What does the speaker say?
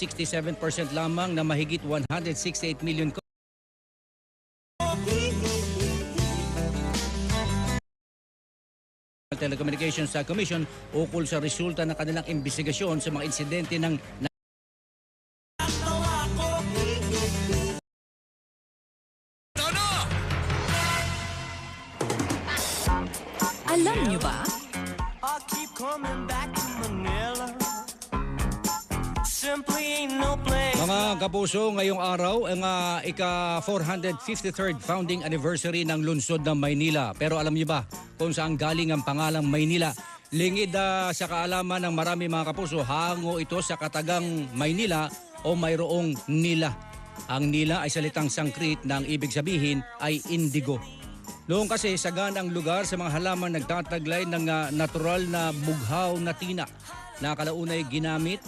67% lamang na mahigit 168 million Telecommunications Commission ukol sa resulta ng kanilang imbestigasyon sa mga insidente ng Alam niyo ba? mga kapuso, ngayong araw ang ika-453rd founding anniversary ng lungsod ng Maynila. Pero alam niyo ba kung saan galing ang pangalang Maynila? Lingid sa kaalaman ng marami mga kapuso, hango ito sa katagang Maynila o mayroong nila. Ang nila ay salitang Sangkrit na ang ibig sabihin ay indigo. Noong kasi sagana ang lugar sa mga halaman nagtataglay ng natural na bughaw na tina na kalaunay ginamit